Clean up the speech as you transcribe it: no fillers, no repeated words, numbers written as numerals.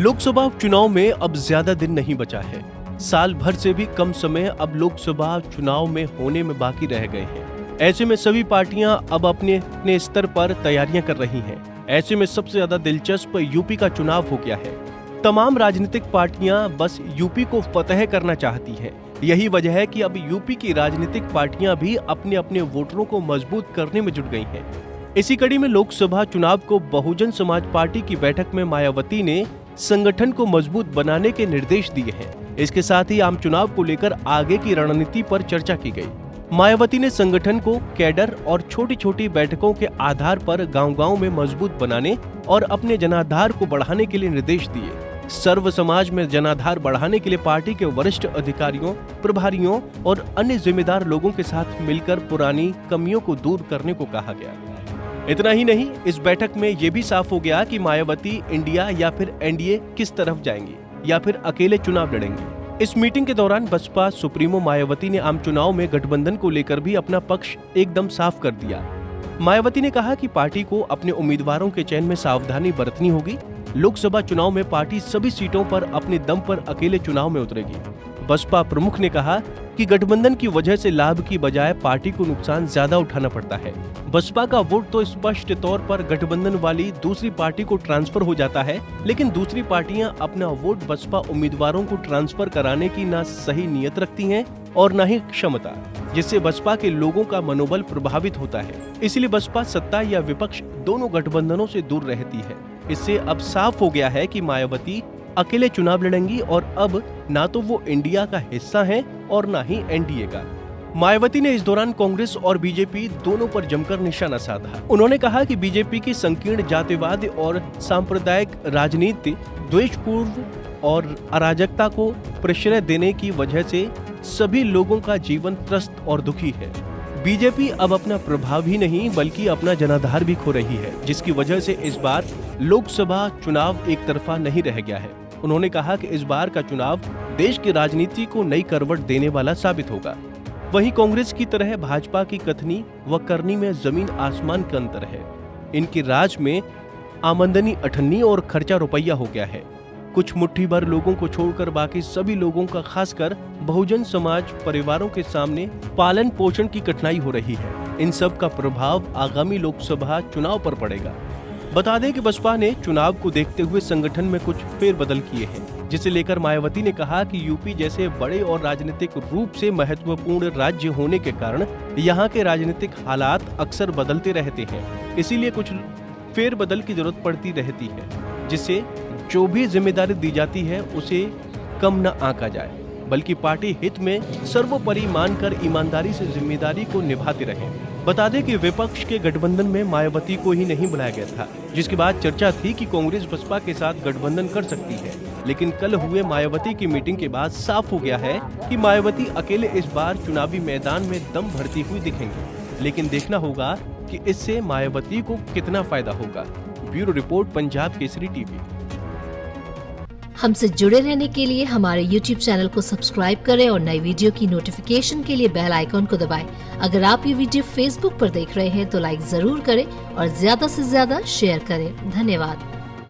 लोकसभा चुनाव में अब ज्यादा दिन नहीं बचा है। साल भर से भी कम समय अब लोकसभा चुनाव में होने में बाकी रह गए हैं। ऐसे में सभी पार्टियां अब अपने अपने स्तर पर तैयारियां कर रही हैं। ऐसे में सबसे ज्यादा दिलचस्प यूपी का चुनाव हो गया है। तमाम राजनीतिक पार्टियां बस यूपी को फतह करना चाहती हैं। यही वजह है कि अब यूपी की राजनीतिक पार्टियां भी अपने अपने वोटरों को मजबूत करने में जुट गई हैं। इसी कड़ी में लोकसभा चुनाव को बहुजन समाज पार्टी की बैठक में मायावती ने संगठन को मजबूत बनाने के निर्देश दिए हैं। इसके साथ ही आम चुनाव को लेकर आगे की रणनीति पर चर्चा की गई। मायावती ने संगठन को कैडर और छोटी छोटी बैठकों के आधार पर गांव-गांव में मजबूत बनाने और अपने जनाधार को बढ़ाने के लिए निर्देश दिए। सर्व समाज में जनाधार बढ़ाने के लिए पार्टी के वरिष्ठ अधिकारियों, प्रभारियों और अन्य जिम्मेदार लोगों के साथ मिलकर पुरानी कमियों को दूर करने को कहा गया। इतना ही नहीं, इस बैठक में ये भी साफ हो गया कि मायावती इंडिया या फिर एनडीए किस तरफ जाएंगी या फिर अकेले चुनाव लड़ेंगे। इस मीटिंग के दौरान बसपा सुप्रीमो मायावती ने आम चुनाव में गठबंधन को लेकर भी अपना पक्ष एकदम साफ कर दिया। मायावती ने कहा कि पार्टी को अपने उम्मीदवारों के चयन में सावधानी बरतनी होगी। लोकसभा चुनाव में पार्टी सभी सीटों पर अपने दम पर अकेले चुनाव में उतरेगी। बसपा प्रमुख ने कहा कि गठबंधन की वजह से लाभ की बजाय पार्टी को नुकसान ज्यादा उठाना पड़ता है। बसपा का वोट तो स्पष्ट तौर पर गठबंधन वाली दूसरी पार्टी को ट्रांसफर हो जाता है, लेकिन दूसरी पार्टियां अपना वोट बसपा उम्मीदवारों को ट्रांसफर कराने की न सही नीयत रखती हैं और न ही क्षमता, जिससे बसपा के लोगों का मनोबल प्रभावित होता है। इसलिए बसपा सत्ता या विपक्ष दोनों गठबंधनों से दूर रहती है। इससे अब साफ हो गया है कि मायावती अकेले चुनाव लड़ेंगी और अब ना तो वो इंडिया का हिस्सा हैं और ना ही एनडीए का। मायावती ने इस दौरान कांग्रेस और बीजेपी दोनों पर जमकर निशाना साधा। उन्होंने कहा कि बीजेपी की संकीर्ण जातिवाद और सांप्रदायिक राजनीति द्वेषपूर्ण और अराजकता को प्रश्रय देने की वजह से सभी लोगों का जीवन त्रस्त और दुखी है। बीजेपी अब अपना प्रभाव ही नहीं बल्कि अपना जनाधार भी खो रही है, जिसकी वजह से इस बार लोकसभा चुनाव एक तरफा नहीं रह गया है। उन्होंने कहा कि इस बार का चुनाव देश की राजनीति को नई करवट देने वाला साबित होगा। वहीं कांग्रेस की तरह भाजपा की कथनी व करनी में जमीन आसमान का अंतर है। इनके राज में आमदनी अठन्नी और खर्चा रुपया हो गया है। कुछ मुट्ठी भर लोगों को छोड़कर बाकी सभी लोगों का, खासकर बहुजन समाज परिवारों के सामने पालन पोषण की कठिनाई हो रही है। इन सब का प्रभाव आगामी लोकसभा चुनाव पर पड़ेगा। बता दें कि बसपा ने चुनाव को देखते हुए संगठन में कुछ फेरबदल किए हैं, जिसे लेकर मायावती ने कहा कि यूपी जैसे बड़े और राजनीतिक रूप से महत्वपूर्ण राज्य होने के कारण यहाँ के राजनीतिक हालात अक्सर बदलते रहते हैं। इसीलिए कुछ फेरबदल की जरूरत पड़ती रहती है, जिससे जो भी जिम्मेदारी दी जाती है उसे कम न आंका जाए, बल्कि पार्टी हित में सर्वोपरि मानकर ईमानदारी से जिम्मेदारी को निभाते रहे। बता दें कि विपक्ष के गठबंधन में मायावती को ही नहीं बुलाया गया था, जिसके बाद चर्चा थी कि कांग्रेस बसपा के साथ गठबंधन कर सकती है। लेकिन कल हुए मायावती की मीटिंग के बाद साफ हो गया है कि मायावती अकेले इस बार चुनावी मैदान में दम भरती हुई दिखेंगे। लेकिन देखना होगा कि इससे मायावती को कितना फायदा होगा। Bureau report, Punjab Kesari TV. हमसे जुड़े रहने के लिए हमारे YouTube चैनल को सब्सक्राइब करें और नई वीडियो की नोटिफिकेशन के लिए बेल आइकॉन को दबाएं। अगर आप ये वीडियो Facebook पर देख रहे हैं तो लाइक जरूर करें और ज्यादा से ज्यादा शेयर करें। धन्यवाद।